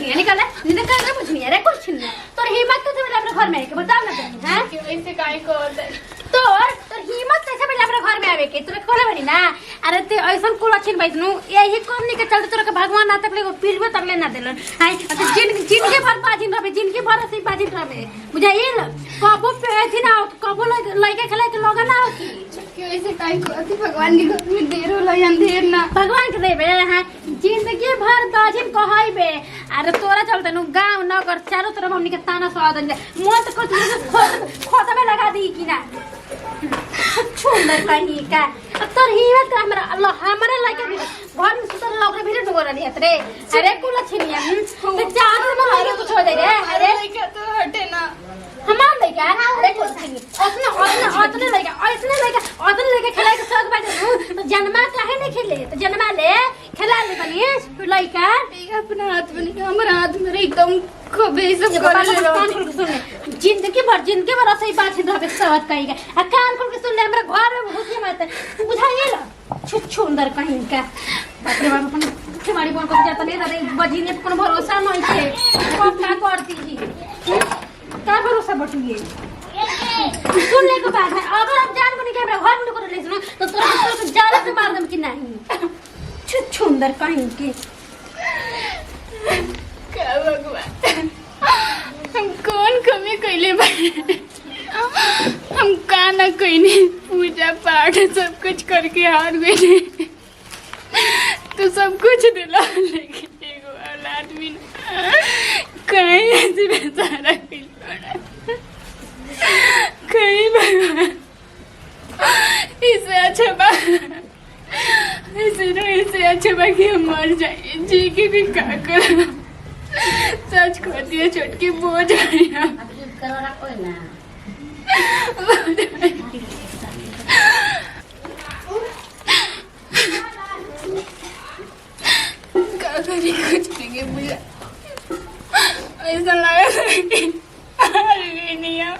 बुझिए निकल निकल रे बुझिए रे कुछ नहीं तोर हिम्मत कैसे मिला अपने घर में के बताओ ना तुम हैं क्यों ऐसे काहे करते तोर हिम्मत कैसे मिला अपने घर में आवे के तोरे खोले बनी ना अरे ते ऐसन कुल अच्छी बैठनु यही करनी के चलते तोरा के भगवान ना तक ले पीरबे तक ले ना देलन हाय जिनके भर बाजिन रहे जिनके भर से बाजिन रहे बुझाइल कबो पे थी ना कबो लइका खेले के लोग ना क्यों ऐसे काहे करते भगवान के घर में देर होला अंधेर ना भगवान के देबे हां जिंदगी भर बाजिन कहइबे अरे तोरा चलते नु गांव नगर चारों तरफ हमनी के ताना स्वादन मत को खोत में लगा दी कि ना सुंदर कहीं का तोर हिम्मत का हमरा लइका भी घर में सुतर लोग रे भी डोरा नहीं रे अरे कुल छिनिया ते चारों में लइका कुछ हो जाए रे अरे लइका तो हटे ना हमार लइका अरे कुछ छिनी ओतने लइका खेलाए के शौक बाटे तो जन्मा काहे नहीं खेले तो जन्मा ले खेला ले बनी लइका अपना हाथ में हमारा हाथ में एकदम खूबे सब कर ले जिंदगी भर ऐसे ही बात रहे सहत कहीं का आ कान खोल के सुन ले हमरा घर में घुस मत बुझाइए ला छुंदर कहीं का बाप रे बाप अपन खिमाड़ी बोल को जाता नहीं रे बजी ने कोनो भरोसा नहीं है कब ना करती जी का भरोसा बटुए सुन ले के बात है अगर आप जान को नहीं के हमरा घर में कर ले सुनो तो तोरा जान से मार दम कि नहीं छुंदर कहीं के क्या भगवान हम कौन कमी कैले हम का ना कहीं पूजा पाठ सब कुछ करके हार गए तो सब कुछ दिला लेकिन एगो औलाद भी ना कहीं ऐसे बेचारा कहीं भगवान इससे अच्छा बात इससे अच्छा बा कि हम मर जाए जी के भी का कर सच कहती है छोटकी बोझ आई कुछ नहीं मुझे ऐसा लगा कि हार गई नहीं आप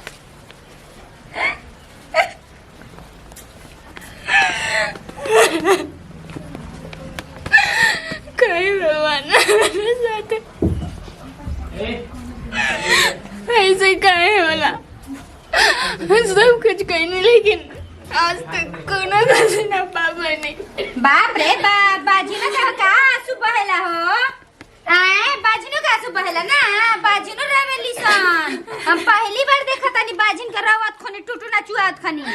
कहीं भगवान मेरे साथ ऐसे काहे होला सब कुछ कहने लेकिन आज तक कोनो गलती ना पाबे नहीं बाप रे बाजी ना का आंसू बहेला हो आए बाजिनो का आंसू बहेला ना बाजिनो रेवेली सन हम पहली बार देखा तानी बाजिन का रावत खनी टूटू ना चुआत खनी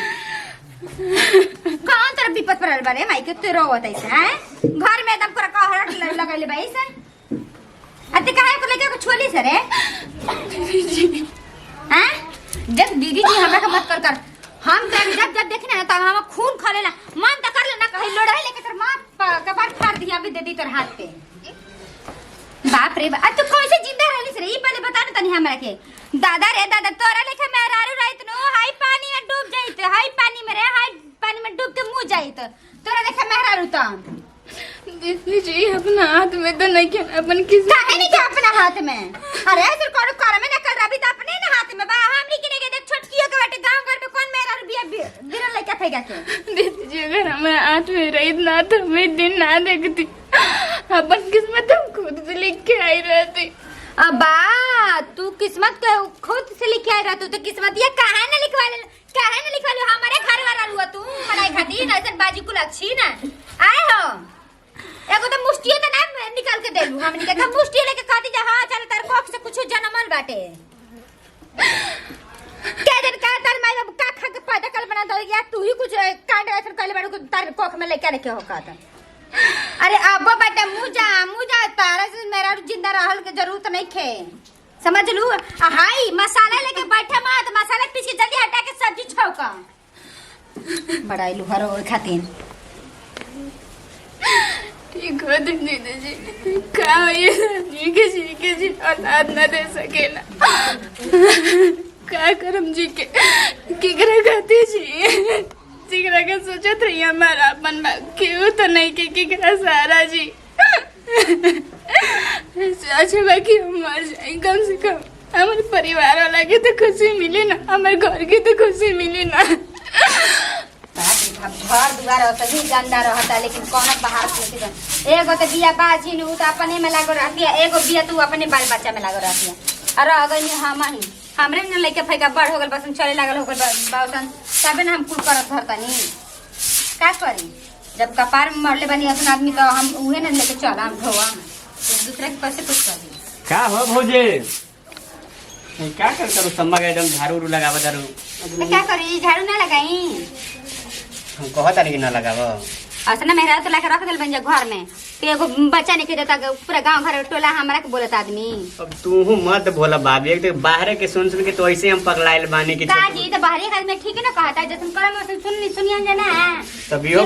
कौन तरफ विपत पड़ल बारे माई के तो रोवत ऐसे हैं घर में एकदम पूरा कहरट लगैले बा ऐसे अते काहे को लेके को छोली सरे हैं जब दीदी जी हमरा का मत कर हम जब देखने ना तब हम खून खलेला मन त कर लेना कहीं लड़ाई लेके तर मां कपार फाड़ दिया भी दे दी तोर हाथ पे बाप रे तू कैसे जिंदा रहली सरे ई पहले बता न तनी हमरा के दादा रे दादा तोरा लेके मेहरारू रहित नु हाई पानी में डूब जाइत हाई पानी में रे हाई पानी में डूब के मुंह जाइत तोरा लेके मेहरारू त दीदी जी अपना हाथ में तो नहीं क्या अपन किसी काहे नहीं क्या अपना हाथ में अरे सिर कोन कर में ना कर रही तो अपने ना हाथ में बा हम लिखने के देख छोटकियो के बाटे गांव घर में कौन मेरा रुपया बिरल लेके फेंका के दीदी जी अगर हमारा हाथ में रही ना तो मैं दिन ना देखती अपन किस्मत हम खुद से लिख के आई रहती अबा तू किस्मत के खुद से लिख के आई रहतू तो किस्मत ये काहे ना लिखवा ले हमारे घर वाला हुआ तू पढ़ाई खाती ना ऐसे बाजी कुल अच्छी ना आए हो एगो तो मुष्टियो त ना निकाल के देलू हमनी के हम मुष्टियो लेके कहती जा हां चल तार कोख से कुछ जनमल बाटे के दिन का तार माई बाबू का खा के पैदा कल बना दो या तू ही कुछ कांड ऐसा कले बाड़ू को तार कोख में लेके रखे हो का अरे अब बेटा मुजा तारा से मेरा जिंदा रहल के जरूरत नहीं खे समझ लू हाई मसाला लेके बैठे मत मसाला पीस के जल्दी हटा के सब्जी छौका बड़ाई लुहर और खातिन ठीक हो दीदी जी का ये किसी जी औलाद न दे सकेला का करम जी के केकरा कहती जी जिगरा के सोचत रही हमारा अपन क्यों तो नहीं के केकरा सहारा जी अच्छा बाकी हम मर जाए कम से कम हमारे परिवार वाला के तो खुशी मिली ना हमारे घर की तो खुशी मिली ना अब घर दुआर सही गंदा रहता लेकिन कौन बाहर से एगो तो बिया बाजी नु तो अपने में लागो रहती है, एगो बिया तू अपने बाल बच्चा में लागो रहती है। और अगर हम ही हमरे न लइके फैका बड़ हो गल बसन चले लागल हो गल बासन तबे न हम कुल करत धरतनी का करी। जब कपार में मरले बनी अपन आदमी तो हम उहे न लेके चल हम धोवा दूसरा के कैसे कुछ कर दी का हो भौजे क्या कर करू सम्मा के एकदम झाड़ू उड़ू लगावा दारू तो क्या करी झाड़ू ना लगाई हम कहत तारी कि ना लगावा असना मेहरा तो लाके रख देल बन जा घर में तो एगो बच्चा नहीं के देता पूरा गांव घर टोला हमरा के बोलत आदमी। अब तू मत बोला बाबी एक तो बाहर के सुन के तो ऐसे हम पगलाइल बानी की काजी तो बाहरी आदमी ठीक है ना कहता है जैसे करम वैसे सुनियन जाना तबियो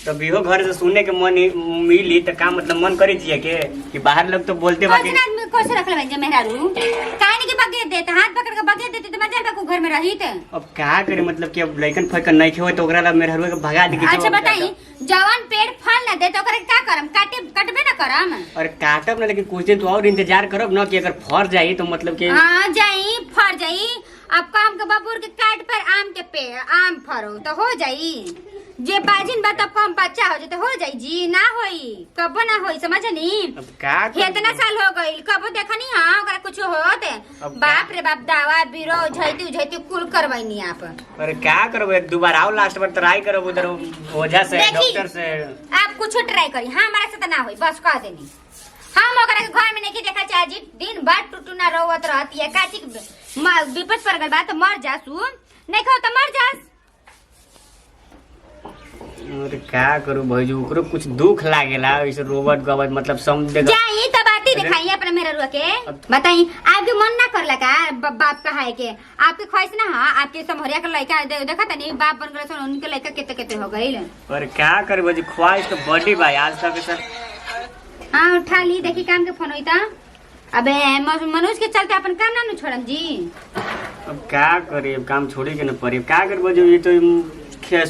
तबियो घर से सुनने के मन मिली तो का मतलब मन करी दिए के कि बाहर लोग तो बोलते बाकी आदमी कैसे रखले बन जा मेहरारू काहे के बगे देते हाथ पकड़ के बगे देते तो मजा को घर में रही थे। अब का करे मतलब कि अब लइकन फइकन नहीं खेवे तो ओकरा ला मेरे हरुआ के भगा दी के अच्छा बताई जवान पेड़ फल ना दे तो ओकरा का करम कटबे ना करम और काटब ना लेकिन कुछ दिन तो और इंतजार करब ना कि अगर फर जाई तो मतलब कि हां जाई फर जाई। अब काम के बाबूर के काट पर आम के पेड़ आम फरो तो हो जाई जे बाजिन बा तब कम बच्चा हो जाए हो जाई जी ना होई कब ना होई समझनी। अब का कितना साल हो गइल कब देखनी हां ओकरा कुछ होत बाप रे बाप दावा बीरो झैती कुल करवैनी आप। अरे क्या करबे दोबारा आओ लास्ट बार ट्राई करब उधर ओझा से डॉक्टर से आप कुछ ट्राई करी हां हमारा से तो ना होई बस कह देनी हम ओकरा के घर में नहीं देखा चाहे जी दिन भर टूटू ना रोवत रहती है काची विपद पर गल बात तो मर जा सुन नहीं खाओ तो मर जा। अरे क्या करू भौजी ओकरो कुछ दुख लागेला ऐसे रोबट गवत मतलब समझ जाई त बाती दिखाई अपने मेरे रुआ के बताई आपके मन ना करला का बाप का है के आपके ख्वाहिश ना हां आपके समहरिया के लड़का देखा त नहीं बाप बन गए उनके लड़का कितने हो गइल। पर क्या करे भौजी ख्वाहिश तो बड़ी भाई आज तक सर हां उठा ली देखी काम के फोन होईता अबे मनोज के चलते अपन काम ना छोड़म जी। अब क्या करे काम छोड़ी के ना पड़ी क्या कर भौजी ये तो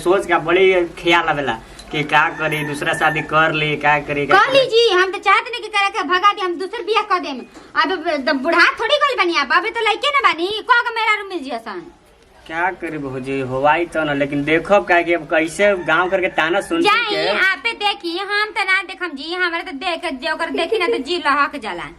सोच का बड़ी ख्याल आवेला कि क्या करे दूसरा शादी कर ले क्या करे कर लीजिए हम तो चाहते नहीं कि करे के भगा दे हम दूसर बियाह कर देम अब बुढ़ा थोड़ी गल बनी आप अबे तो लइके ना बनी को के मेरा रूम में जियसन क्या करे भौजी होवाई तो ना लेकिन देखो क्या कि अब कैसे गांव करके ताना सुन के आपे देखी हम तो ना देखम जी हमारे तो देख जे ओकर देखी ना तो जी लहक जाला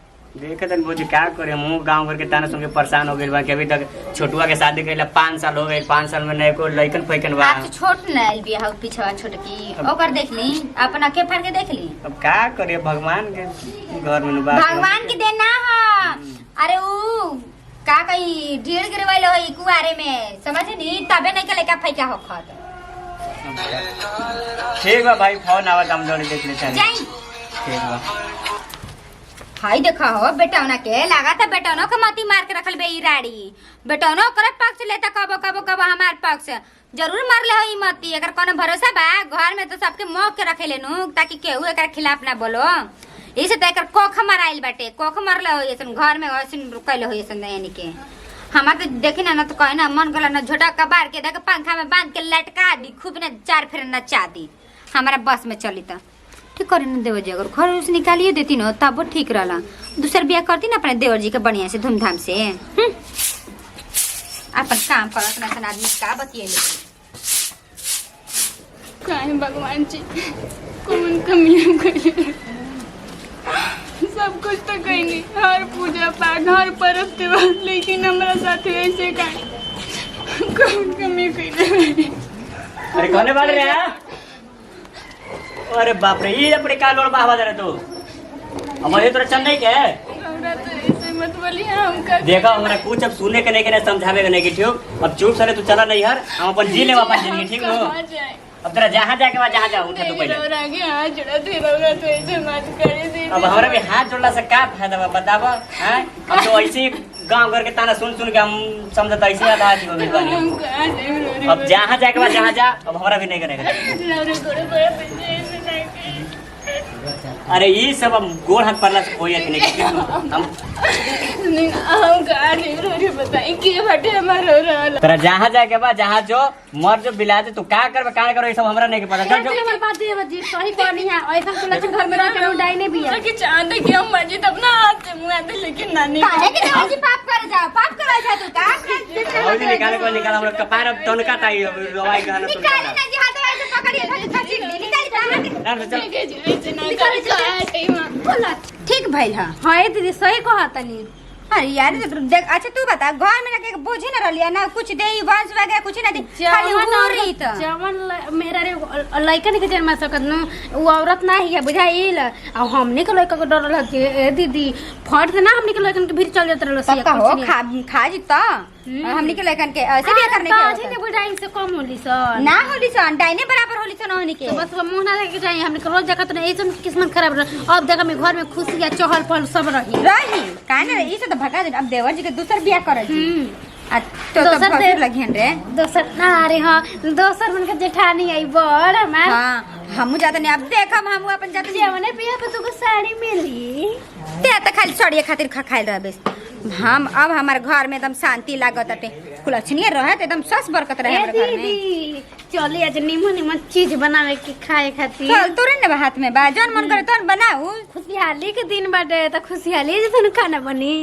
देखे तन भौजी क्या करे मुंह गांव करके ताना सुन के परेशान हो गइल बा कि अभी तक छोटुआ के शादी कइला 5 साल हो गए 5 साल में नए को लइकन फइकन बा आप छोट नल बियाह पिछवा छोटकी ओकर देख ली अपना के फाड़ के देख ली। अब क्या करे भगवान के घर में बा भगवान के देना है अरे ऊ का कहीं ढेर गिरवाइल होई कुआरे में समझनी तबे नहीं के लइका फइका हो खत ठीक बा भाई फोन आवत हम जोड़ी देख ले चल जाई ठीक बा हाय देखा हो बेटौना के लगा था बेटौनो के मती मार के रखल बे ई राड़ी बेटौनो कर पक्ष लेता कबो हमार पक्ष जरूर मार ले हो ई मती अगर कोनो भरोसा बा घर में तो सबके मोह के रखे लेनु ताकि केहू एकर खिलाफ ना बोलो इसे तो एकर कोख माराइल बाटे कोख मारले हो ऐसन घर में ऐसन रुकैले हो ऐसन यानी के हमार तो देखी ना तो कहे ना मन गला ना झोटा कबार के देख पंखा में बांध के लटका दी खूब ना 4 फेर नचा दी हमारा बस में चली त ठीक करे न देवर जी अगर घर से निकालिए देती न तब वो ठीक रहला दूसर बियाह करती ना अपने देवर जी के बढ़िया से धूमधाम से अपन काम करत ना सन आदमी का बतिएले काहे भगवान जी कौन कमी हम कइले सब कुछ तो कइनी हर पूजा पाठ हर पर्व त्योहार लेकिन हमरा साथ ऐसे काहे कौन कमी कइले अरे कहने वाले रे अरे बाप रे ये अपने काल और बाहवा जा रहे तो हमारे तोरा चल नहीं के हमरा तो ऐसे मत बोली हम का देखा हमरा कुछ अब सुने के नहीं के समझावे के नहीं के ठीक अब चुप सरे तू चला नहीं हर हम अपन जी ले वापस जिंदगी ठीक हो अब तेरा जहां जाके वहां जहां जा उठे तू पहले और आगे हाथ जोड़ा थे रौरा तो ऐसे मत करे दे अब हमरा भी हाथ जोड़ला से का फायदा बा बतावा हैं हम तो ऐसे गांव घर के ताना सुन के हम समझता ऐसे आधा हो गइल बानी हम का नहीं अब जहां जाके वहां जहां जा अब हमरा भी नहीं करेगा रौरे गोड़े पर पैसे ऐसे नहीं अरे ये सब हम गोड़ हाथ पड़ला से कोई नहीं हम नहीं हम का नहीं बताई के बटे हमारा रहला तेरा जहां जाके बा जहां जो मर जो बिला दे तू का करबे का करो ये सब हमरा नहीं के पता चल जो हमारी बात देवर जी सही कहनी है ऐसा तो लक्ष्य घर में रह के उड़ाई नहीं भी है कि चाहते कि हम मर्जी तब ना हाथ से मुंह आते लेकिन नानी काहे के देवर जी पाप कर जाओ पाप करा जा तू का और निकाले को निकाल हम लोग कपार अब तनका ताई रवाई गाना तो निकाले ना जी हाथ पकड़िए खची निकाल कहां चल चल लेके जाए से ना कर काटे मां बोला ठीक भइल हां हां दीदी सही कहा तनी अरे यार देख अच्छा तू बता घर में रखे बोझे ना रलिया ना कुछ दे वंश वगैरह कुछ ना दे खाली होरी त जवन मेरा रे लइका नहीं के जन्म सकत न वो औरत ना ही है बुझाइल आ हमने के लइका के डर लग के ए दीदी फट से ना हमने के लइकन के भीड़ चल जात रहल पक्का हो खा जीता हमनी के लइकन के ऐसे भी करने के के बुझाइन से कम होली सन ना होली सन डाइने बराबर होली सन हमनी के तो बस मुंह ना लेके जाए हमने के रोज जगत नहीं ऐसे किस्मत खराब रह अब जगह में घर में खुशी या चहल पहल सब रही रही काहे ना ई से तो भगा दे अब देवर जी के दूसर बियाह करे जी आ तो दोसर भसुर दे- लगिहन रे दोसर ना अरे हां दोसर मन के जेठानी आई बड़ हमार हां हमू जाते नहीं अब देखम हमू अपन जाते नहीं जवने पिया पे तुको साड़ी मिली ते त खाली सड़िए खातिर खाइल रहबे हम अब हमार घर में एकदम शांति लागत अटे कुलछनी रहे त एकदम सस बरकत रहे ए हमारे घर में दीदी चली आज निमन निमन चीज बनावे के खाए खातिर चल तोरे ने हाथ में बा जौन मन करे तोन बनाऊ खुशहाली के दिन बाटे त खुशहाली जैसन खाना बनी